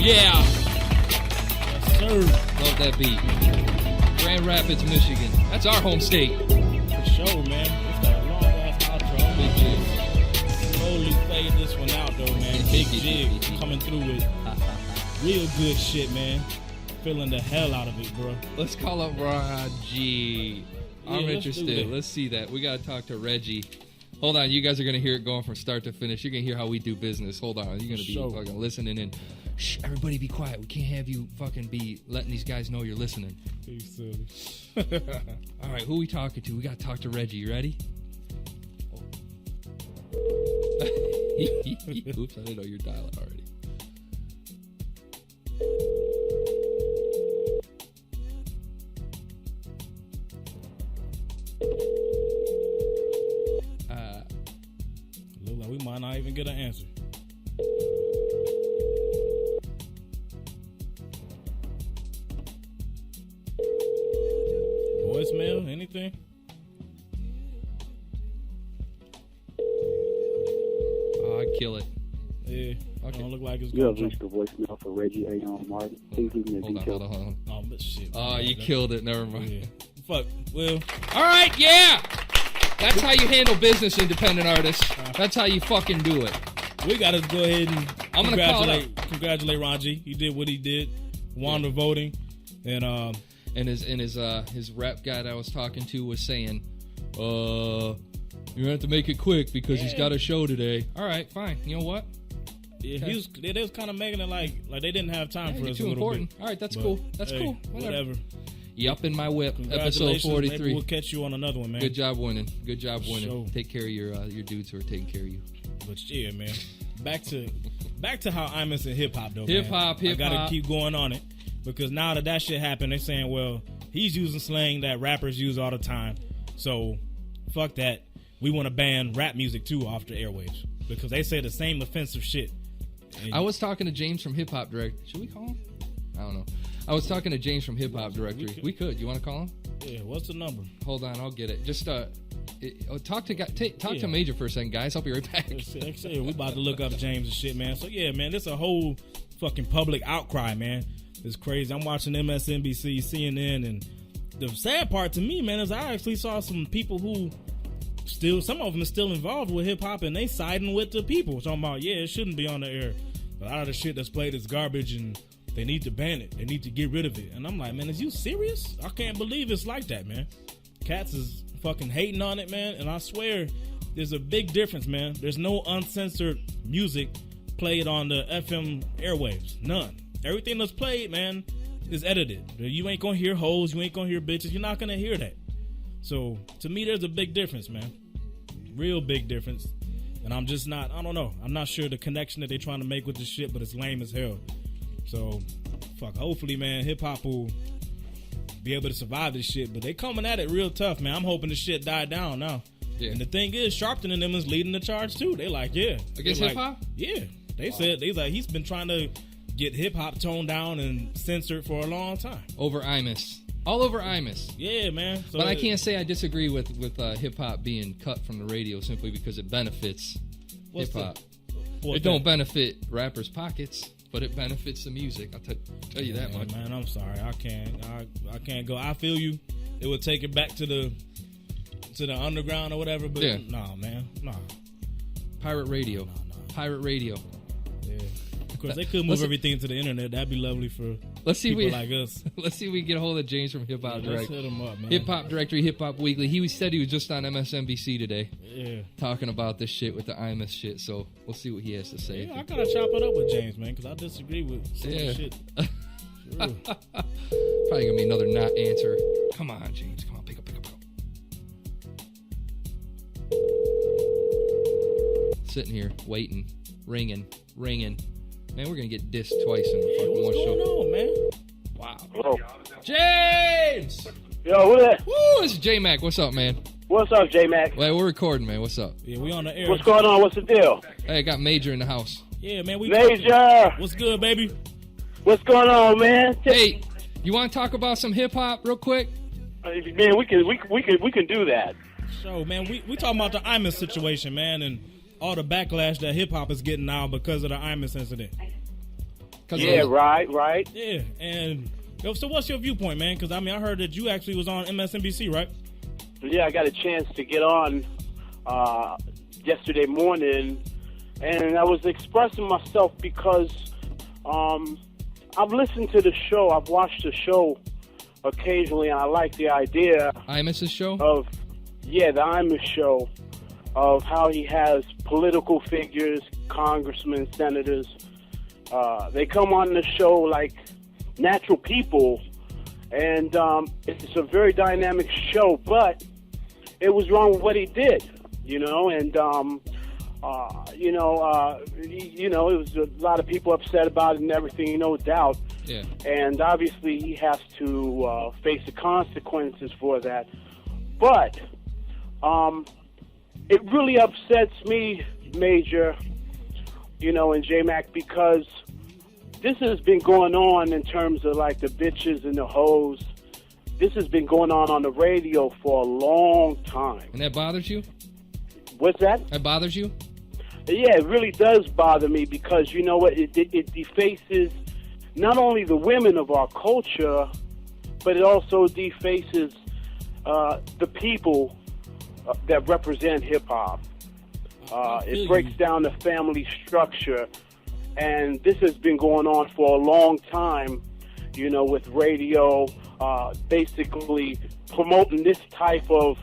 Yeah. Yes, sir. Love that beat. Grand Rapids, Michigan. That's our home state. For sure, man. It's got a long ass outro. Big jig. Slowly fade this one out, though, man. Big jig coming through with real good shit, man. Feeling the hell out of it, bro. Let's call up Raji. I'm interested. Let's see that. We got to talk to Reggie. Hold on. You guys are going to hear it going from start to finish. You're going to hear how we do business. Hold on. You're going to be fucking listening in. Shh, everybody be quiet. We can't have you fucking be letting these guys know you're listening. You silly. All right. Who we talking to? We got to talk to Reggie. You ready? Oops. I didn't know you're dialing already. Look like we might not even get an answer. Voicemail? Anything? Oh, I'd kill it. Yeah. Okay. Don't look like it's You going have reached the voicemail for Reggie. How you doing, Martin? Please leave me a detail. Hold on. Oh, but shit. Oh, you killed it. Never mind. Yeah. Fuck. Well. All right, yeah. That's how you handle business, independent artists. That's how you fucking do it. We got to go ahead and I'm gonna congratulate Raji. He did what he did. Won the voting. And his rep guy that I was talking to was saying, you have to make it quick because he's got a show today. All right, fine. You know what? Yeah, they was kind of making it like they didn't have time for us too a little important. bit. All right, that's cool. That's cool. Whatever. Yup in my whip. Episode Maybe 43. we'll catch you on another one, man. Good job winning. Sure. Take care of your dudes who are taking care of you. But yeah, man. Back to how I'm into hip hop though. Hip hop. I gotta keep going on it because now that shit happened, they're saying, well, he's using slang that rappers use all the time. So fuck that. We want to ban rap music too off the airwaves because they say the same offensive shit. And I was talking to James from Hip Hop Directory. Should we call him? I don't know. I was talking to James from Hip Hop Directory. We could. You want to call him? Yeah. What's the number? Hold on, I'll get it. Just talk to Major for a second, guys. I'll be right back. We about to look up James and shit, man. So yeah, man, this a whole fucking public outcry, man. It's crazy. I'm watching MSNBC, CNN, and the sad part to me, man, is I actually saw some people who some of them are still involved with hip hop, and they siding with the people, talking about it shouldn't be on the air. A lot of the shit that's played is garbage, and they need to ban it. They need to get rid of it. And I'm like, man, is you serious? I can't believe it's like that, man. Cats is fucking hating on it, man. And I swear, there's a big difference, man. There's no uncensored music played on the FM airwaves. None. Everything that's played, man, is edited. You ain't gonna hear hoes. You ain't gonna hear bitches. You're not gonna hear that. So, to me, there's a big difference, man. Real big difference. And I'm just not, I don't know. I'm not sure the connection that they're trying to make with this shit, but it's lame as hell. So, fuck. Hopefully, man, hip-hop will be able to survive this shit. But they coming at it real tough, man. I'm hoping this shit died down now. Yeah. And the thing is, Sharpton and them is leading the charge, too. They like, yeah. Against hip-hop? Yeah. They said, he's been trying to get hip-hop toned down and censored for a long time. Over Imus. All over Imus. Yeah, man. So but I can't say I disagree with hip-hop being cut from the radio simply because it benefits hip-hop. It don't benefit rappers' pockets, but it benefits the music. I'll tell you that much. Man, I'm sorry. I can't go. I feel you. It would take it back to the underground or whatever, but nah, man. Nah. Pirate radio. Nah. Pirate radio. Yeah. Of course, they could move everything to the internet. That'd be lovely for people like us. Let's see if we can get a hold of James from Hip Hop Directory. Let's hit him up, man. Hip Hop Directory, Hip Hop Weekly. He said he was just on MSNBC today. Yeah. Talking about this shit with the Imus shit. So we'll see what he has to say. Yeah, I gotta chop it up with James, man, because I disagree with some of the shit. Probably gonna be another not answer. Come on, James. Come on, pick up. Sitting here, waiting, ringing. Man, we're gonna get dissed twice in the fucking one show. What's going on, man? Wow. Hello. James! Yo, who that? Woo, this is J-Mac. What's up, man? What's up, J-Mac? Well, we're recording, man. What's up? Yeah, we on the air. What's going on? What's the deal? Hey, I got Major in the house. Yeah, man. Major! What's good, baby? What's going on, man? Hey, you want to talk about some hip-hop real quick? Man, we can do that. So, man, we talking about the Imus situation, man, and all the backlash that hip-hop is getting now because of the Imus incident. Yeah, right. Yeah, and so what's your viewpoint, man? Because, I heard that you actually was on MSNBC, right? Yeah, I got a chance to get on yesterday morning, and I was expressing myself because I've listened to the show. I've watched the show occasionally, and I like the idea. Imus's show? The Imus show, of how he has political figures, congressmen, senators. They come on the show like natural people, and it's a very dynamic show, but it was wrong with what he did, and it was a lot of people upset about it and everything, no doubt. Yeah. And obviously he has to face the consequences for that. But it really upsets me, Major, and J-Mac, because this has been going on in terms of like the bitches and the hoes. This has been going on the radio for a long time. And that bothers you? What's that? That bothers you? Yeah, it really does bother me because, you know what, it defaces not only the women of our culture, but it also defaces the people that represent hip-hop. It breaks down the family structure, and this has been going on for a long time, with radio basically promoting this type of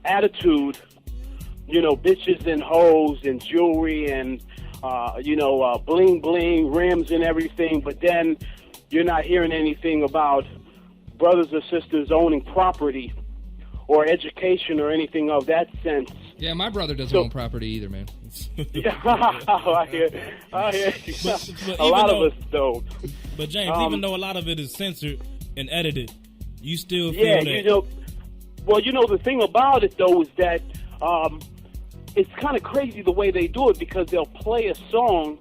attitude, bitches and hoes and jewelry and, bling bling, rims and everything, but then you're not hearing anything about brothers or sisters owning property or education or anything of that sense. Yeah, my brother doesn't own property either, man. Yeah, I hear you. But a lot of us don't. But James, even though a lot of it is censored and edited, you still feel that. Well, the thing about it though is that it's kind of crazy the way they do it, because they'll play a song,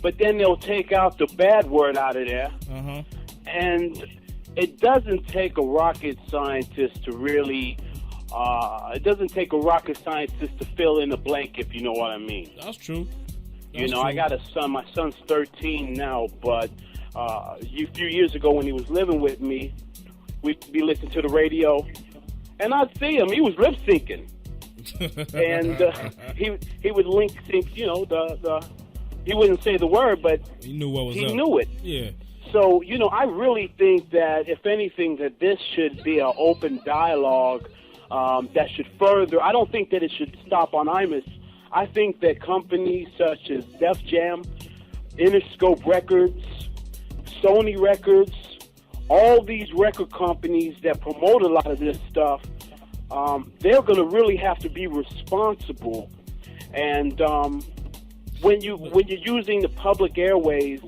but then they'll take out the bad word out of there. Uh-huh. And it doesn't take a rocket scientist to really, it doesn't take a rocket scientist to fill in the blank, if you know what I mean. That's true. I got a son. My son's 13 now, but a few years ago when he was living with me, we'd be listening to the radio, and I'd see him. He was lip syncing. And he would link sync, he wouldn't say the word, but he knew what was up. He knew it. Yeah. So, I really think that, if anything, that this should be an open dialogue that should further. I don't think that it should stop on Imus. I think that companies such as Def Jam, Interscope Records, Sony Records, all these record companies that promote a lot of this stuff, they're going to really have to be responsible. And when you're using the public airways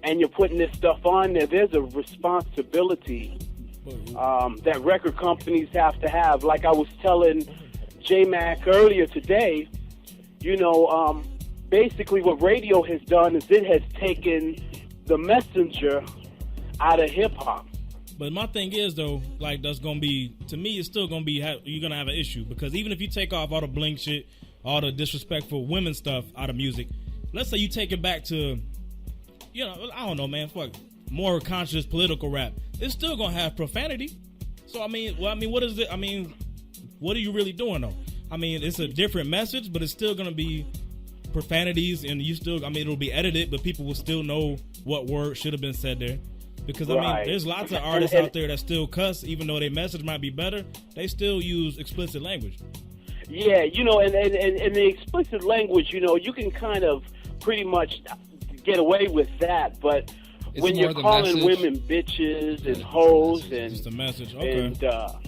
and you're putting this stuff on there, there's a responsibility that record companies have to have. Like I was telling J-Mac earlier today, basically what radio has done is it has taken the messenger out of hip-hop. But my thing is, though, like, that's going to be, to me, it's still going to be, you're going to have an issue. Because even if you take off all the bling shit, all the disrespectful women stuff out of music, let's say you take it back to, I don't know, man, fuck, more conscious political rap, it's still going to have profanity. So, what is it? What are you really doing, though? It's a different message, but it's still going to be profanities, and you still, it'll be edited, but people will still know what word should have been said there. Because, there's lots of artists out there that still cuss, even though their message might be better, they still use explicit language. Yeah, and the explicit language, you can kind of pretty much get away with that, but when you're calling women bitches and hoes and just a message, okay. And so,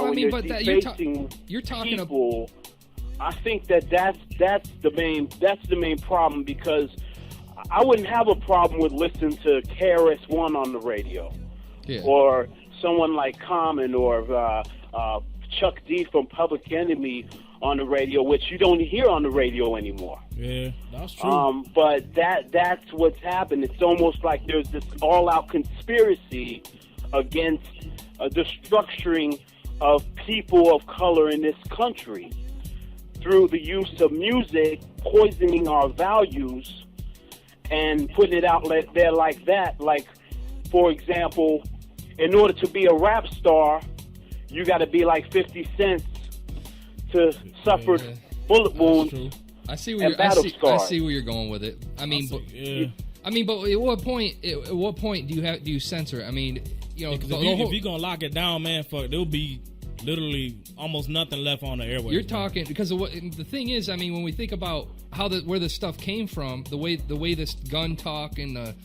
when you're defacing you're talking people, I think that's the main problem, because I wouldn't have a problem with listening to KRS-One on the radio, or someone like Common, or Chuck D from Public Enemy on the radio, which you don't hear on the radio anymore. Yeah, that's true. But that's what's happened. It's almost like there's this all-out conspiracy against the structuring of people of color in this country through the use of music, poisoning our values, and putting it out there like that. Like, for example, in order to be a rap star, you got to be like 50 Cent to suffer bullet wounds. I see where you're going with it. I mean, but at what point? At what point do you censor? I mean, you know, if you're gonna lock it down, man, there'll be literally almost nothing left on the airwaves. You're talking because of what the thing is. I mean, when we think about where the stuff came from, the way this gun talk and the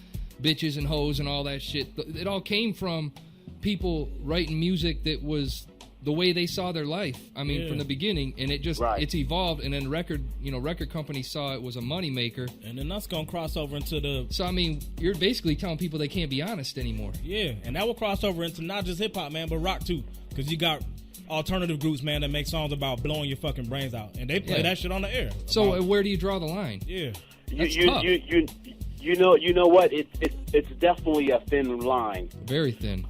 bitches and hoes and all that shit, it all came from people writing music that was the way they saw their life. I mean, from the beginning, and it just it's evolved. And then record companies saw it was a moneymaker, and then that's gonna cross over into the. So I mean, you're basically telling people they can't be honest anymore. Yeah, and that will cross over into not just hip hop, man, but rock too, because you got alternative groups, man, that make songs about blowing your fucking brains out, and they play that shit on the air. So where do you draw the line? Yeah, that's tough. You know what? It's definitely a thin line. Very thin.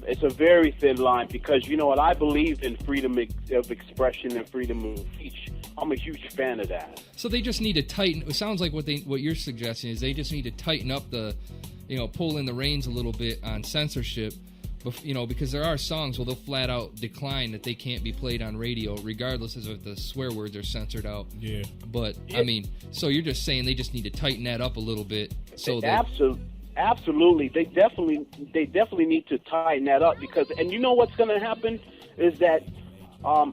It's a very thin line because you know what? I believe in freedom of expression and freedom of speech. I'm a huge fan of that. So they just need to tighten. It sounds like what you're suggesting is they just need to tighten up pull in the reins a little bit on censorship. Because there are songs where they'll flat out decline that they can't be played on radio, regardless of if the swear words are censored out. Yeah. But I mean, so you're just saying they just need to tighten that up a little bit. So absolutely, they definitely need to tighten that up and you know what's going to happen is that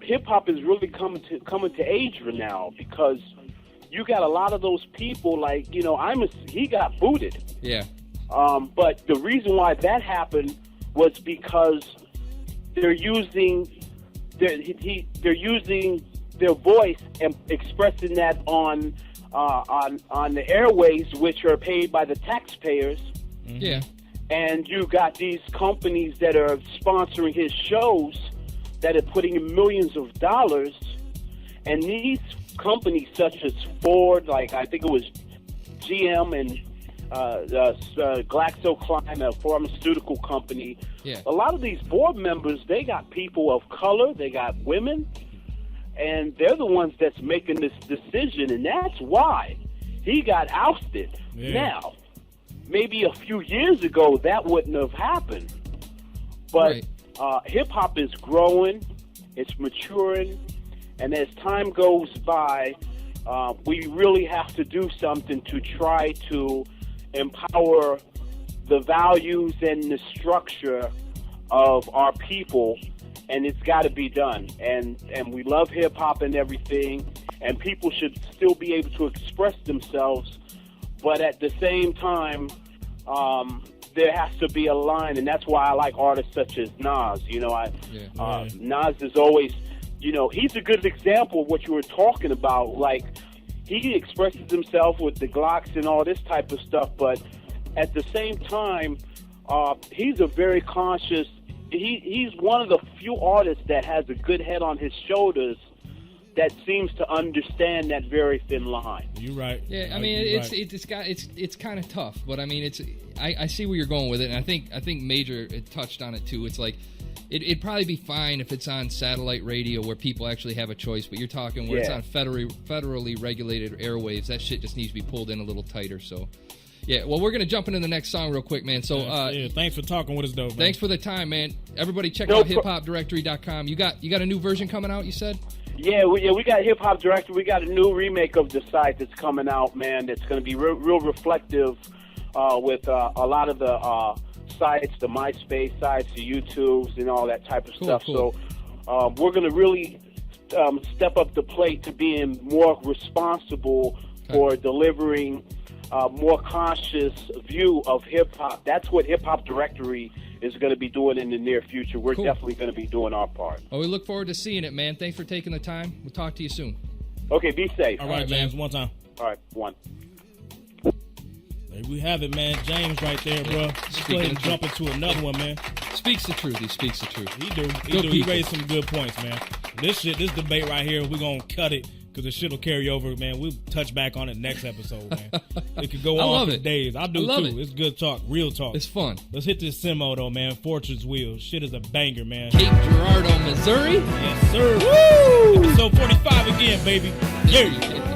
hip hop is really coming to age now because you got a lot of those people like he got booted. Yeah. But the reason why that happened was because they're using their voice and expressing that on the airways, which are paid by the taxpayers. Mm-hmm. Yeah. And you got these companies that are sponsoring his shows that are putting in millions of dollars, and these companies such as Ford, like I think it was GM and GlaxoSmithKline, a pharmaceutical company. Yeah. A lot of these board members, they got people of color, they got women, and they're the ones that's making this decision, and that's why he got ousted. Yeah. Now, maybe a few years ago, that wouldn't have happened. But hip-hop is growing, it's maturing, and as time goes by, we really have to do something to try to empower the values and the structure of our people, and it's got to be done. And we love hip-hop and everything, and people should still be able to express themselves, but at the same time, there has to be a line, and that's why I like artists such as Nas. Nas is always, he's a good example of what you were talking about. Like, he expresses himself with the Glocks and all this type of stuff, but at the same time, he's a very conscious. He's one of the few artists that has a good head on his shoulders that seems to understand that very thin line. You're right. Yeah, I mean it's kind of tough, but I mean I see where you're going with it, and I think Major touched on it too. It's like it'd probably be fine if it's on satellite radio where people actually have a choice, but you're talking where it's on federally regulated airwaves. That shit just needs to be pulled in a little tighter. So. Yeah, well, we're going to jump into the next song real quick, man. So, thanks for talking with us, though, man. Thanks for the time, man. Everybody check out hiphopdirectory.com. You got a new version coming out, you said? Yeah, we got Hip Hop Directory. We got a new remake of the site that's coming out, man, that's going to be real reflective with a lot of the sites, the MySpace sites, the YouTubes, and all that type of stuff. Cool. So we're going to really step up the plate to being more responsible for delivering more conscious view of hip-hop. That's what Hip Hop Directory is going to be doing in the near future. We're definitely going to be doing our part. Well, we look forward to seeing it, man. Thanks for taking the time. We'll talk to you soon. Okay, be safe. All right, James, one time. All right, one. There we have it, man. James right there, bro. Let's go ahead and jump into another one, man. Speaks the truth. He speaks the truth. He do. He raised some good points, man. This debate right here, we're going to cut it. Because the shit will carry over, man. We'll touch back on it next episode, man. It could go on for days. I do too. It's good talk, real talk. It's fun. Let's hit this Simo though, man. Fortune's Wheel. Shit is a banger, man. Cape Girardeau, Missouri. Yes, sir. Woo! Episode 45 again, baby. Yeah.